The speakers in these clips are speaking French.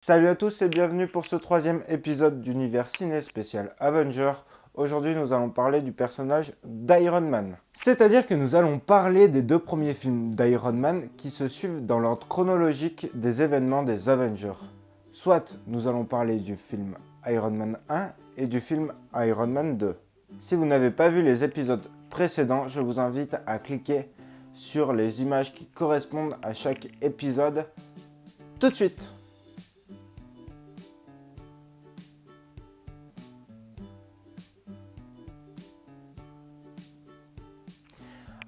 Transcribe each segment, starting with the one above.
Salut à tous et bienvenue pour ce troisième épisode d'Univers Ciné spécial Avenger. Aujourd'hui, nous allons parler du personnage d'Iron Man. C'est-à-dire que nous allons parler des deux premiers films d'Iron Man qui se suivent dans l'ordre chronologique des événements des Avengers. Soit nous allons parler du film Iron Man 1 et du film Iron Man 2. Si vous n'avez pas vu les épisodes précédents, je vous invite à cliquer sur les images qui correspondent à chaque épisode tout de suite.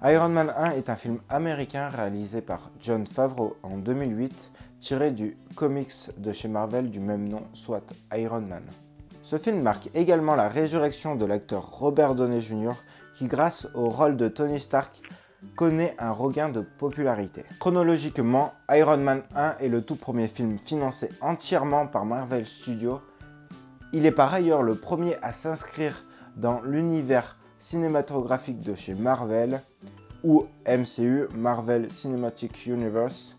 Iron Man 1 est un film américain réalisé par Jon Favreau en 2008, tiré du comics de chez Marvel du même nom, soit Iron Man. Ce film marque également la résurrection de l'acteur Robert Downey Jr., qui grâce au rôle de Tony Stark, connaît un regain de popularité. Chronologiquement, Iron Man 1 est le tout premier film financé entièrement par Marvel Studios. Il est par ailleurs le premier à s'inscrire dans l'univers cinématographique de chez Marvel, ou MCU, Marvel Cinematic Universe,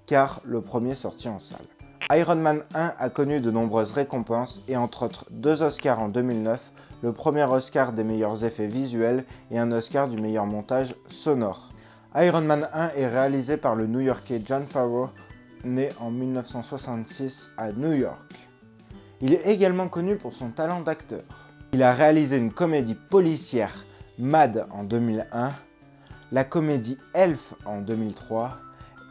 car le premier sorti en salle. Iron Man 1 a connu de nombreuses récompenses et entre autres 2 Oscars en 2009, le premier Oscar des meilleurs effets visuels et un Oscar du meilleur montage sonore. Iron Man 1 est réalisé par le New-Yorkais Jon Favreau, né en 1966 à New York. Il est également connu pour son talent d'acteur. Il a réalisé une comédie policière, Mad en 2001, la comédie Elf en 2003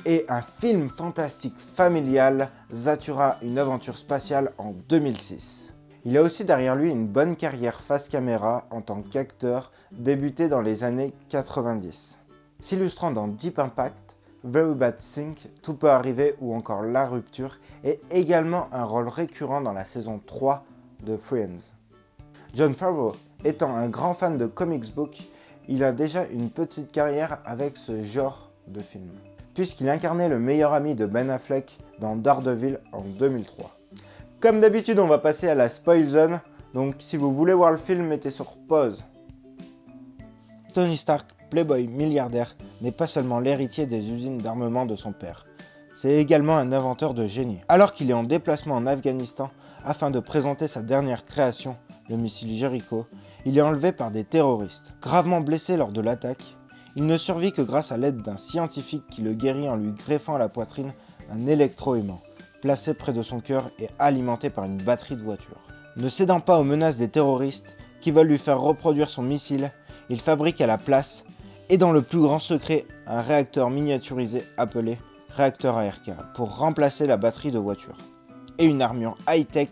et un film fantastique familial, Zathura, une aventure spatiale en 2006. Il a aussi derrière lui une bonne carrière face caméra en tant qu'acteur, débutée dans les années 90. S'illustrant dans Deep Impact, Very Bad Thing, Tout peut arriver ou encore La rupture, et également un rôle récurrent dans la saison 3 de Friends. Jon Favreau étant un grand fan de comics book, il a déjà une petite carrière avec ce genre de film, puisqu'il incarnait le meilleur ami de Ben Affleck dans Daredevil en 2003. Comme d'habitude, on va passer à la spoil zone, donc si vous voulez voir le film, mettez sur pause. Tony Stark, playboy milliardaire, n'est pas seulement l'héritier des usines d'armement de son père, c'est également un inventeur de génie. Alors qu'il est en déplacement en Afghanistan afin de présenter sa dernière création, le missile Jericho, il est enlevé par des terroristes. Gravement blessé lors de l'attaque, il ne survit que grâce à l'aide d'un scientifique qui le guérit en lui greffant à la poitrine un électro-aimant, placé près de son cœur et alimenté par une batterie de voiture. Ne cédant pas aux menaces des terroristes qui veulent lui faire reproduire son missile, il fabrique à la place, et dans le plus grand secret, un réacteur miniaturisé appelé réacteur ARK pour remplacer la batterie de voiture, et une armure high-tech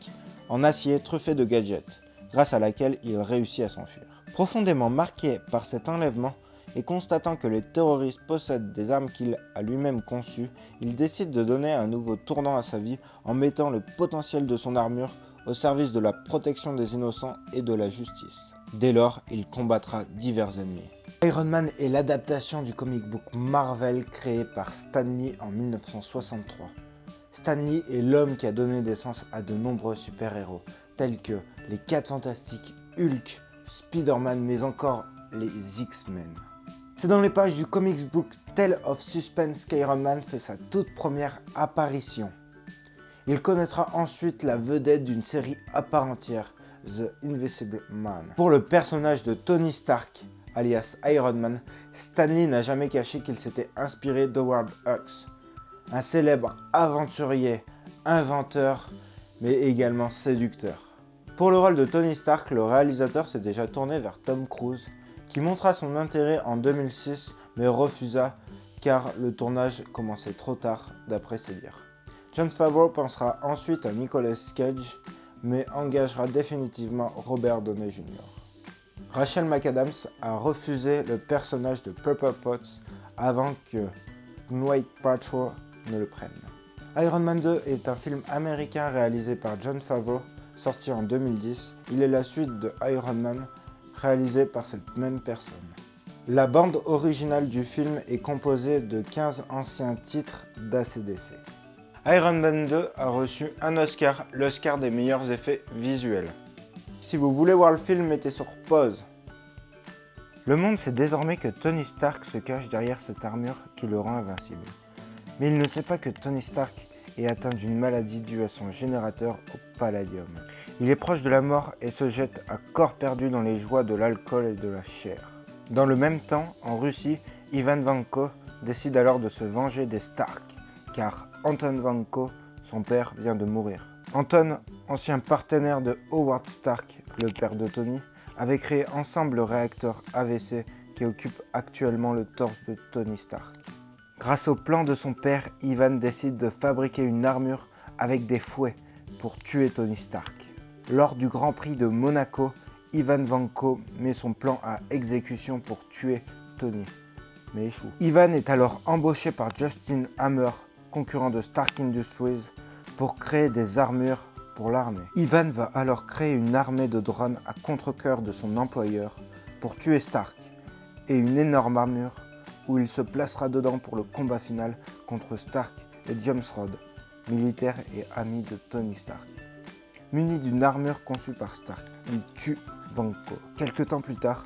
en acier truffée de gadgets, grâce à laquelle il réussit à s'enfuir. Profondément marqué par cet enlèvement et constatant que les terroristes possèdent des armes qu'il a lui-même conçues, il décide de donner un nouveau tournant à sa vie en mettant le potentiel de son armure au service de la protection des innocents et de la justice. Dès lors, il combattra divers ennemis. Iron Man est l'adaptation du comic book Marvel créé par Stan Lee en 1963. Stan Lee est l'homme qui a donné naissance à de nombreux super-héros, tels que les 4 Fantastiques, Hulk, Spider-Man, mais encore les X-Men. C'est dans les pages du comics book Tale of Suspense qu'Iron Man fait sa toute première apparition. Il connaîtra ensuite la vedette d'une série à part entière, The Invisible Man. Pour le personnage de Tony Stark, alias Iron Man, Stan Lee n'a jamais caché qu'il s'était inspiré d'Howard Hawks, un célèbre aventurier, inventeur, mais également séducteur. Pour le rôle de Tony Stark, le réalisateur s'est déjà tourné vers Tom Cruise, qui montra son intérêt en 2006, mais refusa car le tournage commençait trop tard, d'après ses dires. Jon Favreau pensera ensuite à Nicolas Cage, mais engagera définitivement Robert Downey Jr. Rachel McAdams a refusé le personnage de Pepper Potts avant que Gwyneth Paltrow ne le prenne. Iron Man 2 est un film américain réalisé par Jon Favreau, sorti en 2010. Il est la suite de Iron Man, réalisé par cette même personne. La bande originale du film est composée de 15 anciens titres d'ACDC. Iron Man 2 a reçu un Oscar, l'Oscar des meilleurs effets visuels. Si vous voulez voir le film, mettez sur pause. Le monde sait désormais que Tony Stark se cache derrière cette armure qui le rend invincible. Mais il ne sait pas que Tony Stark et atteint d'une maladie due à son générateur au palladium. Il est proche de la mort et se jette à corps perdu dans les joies de l'alcool et de la chair. Dans le même temps, en Russie, Ivan Vanko décide alors de se venger des Stark, car Anton Vanko, son père, vient de mourir. Anton, ancien partenaire de Howard Stark, le père de Tony, avait créé ensemble le réacteur AVC qui occupe actuellement le torse de Tony Stark. Grâce au plan de son père, Ivan décide de fabriquer une armure avec des fouets pour tuer Tony Stark. Lors du Grand Prix de Monaco, Ivan Vanko met son plan à exécution pour tuer Tony, mais échoue. Ivan est alors embauché par Justin Hammer, concurrent de Stark Industries, pour créer des armures pour l'armée. Ivan va alors créer une armée de drones à contre-cœur de son employeur pour tuer Stark, et une énorme armure où il se placera dedans pour le combat final contre Stark et James Rhodes, militaire et ami de Tony Stark. Muni d'une armure conçue par Stark, il tue Vanko. Quelque temps plus tard,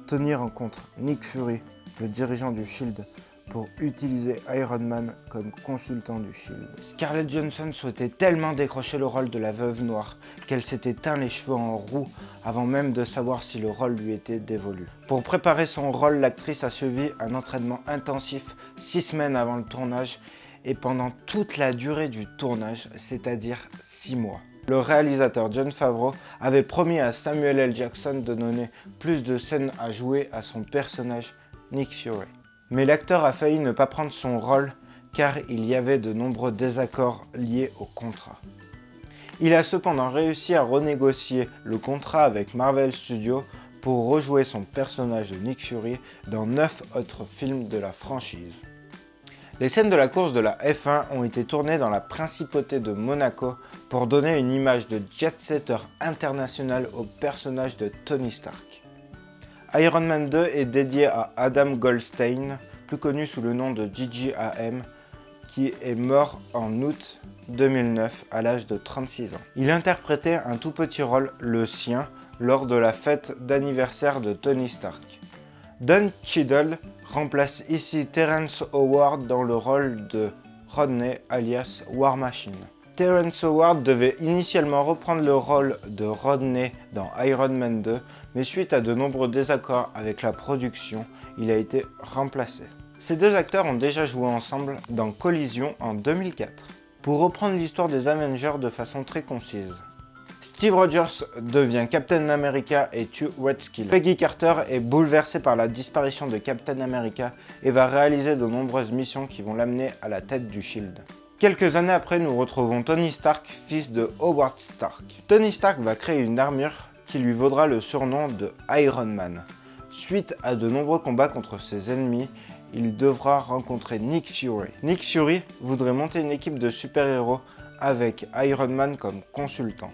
Tony rencontre Nick Fury, le dirigeant du SHIELD, pour utiliser Iron Man comme consultant du SHIELD. Scarlett Johansson souhaitait tellement décrocher le rôle de la Veuve Noire qu'elle s'était teint les cheveux en roux avant même de savoir si le rôle lui était dévolu. Pour préparer son rôle, l'actrice a suivi un entraînement intensif 6 semaines avant le tournage et pendant toute la durée du tournage, c'est-à-dire 6 mois. Le réalisateur Jon Favreau avait promis à Samuel L. Jackson de donner plus de scènes à jouer à son personnage Nick Fury. Mais l'acteur a failli ne pas prendre son rôle car il y avait de nombreux désaccords liés au contrat. Il a cependant réussi à renégocier le contrat avec Marvel Studios pour rejouer son personnage de Nick Fury dans 9 autres films de la franchise. Les scènes de la course de la F1 ont été tournées dans la principauté de Monaco pour donner une image de jet-setter international au personnage de Tony Stark. Iron Man 2 est dédié à Adam Goldstein, plus connu sous le nom de Gigi AM, qui est mort en août 2009 à l'âge de 36 ans. Il interprétait un tout petit rôle, le sien, lors de la fête d'anniversaire de Tony Stark. Don Cheadle remplace ici Terrence Howard dans le rôle de Rodney alias War Machine. Terrence Howard devait initialement reprendre le rôle de Rodney dans Iron Man 2, mais suite à de nombreux désaccords avec la production, il a été remplacé. Ces deux acteurs ont déjà joué ensemble dans Collision en 2004. Pour reprendre l'histoire des Avengers de façon très concise, Steve Rogers devient Captain America et tue Red Skull. Peggy Carter est bouleversée par la disparition de Captain America et va réaliser de nombreuses missions qui vont l'amener à la tête du SHIELD. Quelques années après, nous retrouvons Tony Stark, fils de Howard Stark. Tony Stark va créer une armure qui lui vaudra le surnom de Iron Man. Suite à de nombreux combats contre ses ennemis, il devra rencontrer Nick Fury. Nick Fury voudrait monter une équipe de super-héros avec Iron Man comme consultant.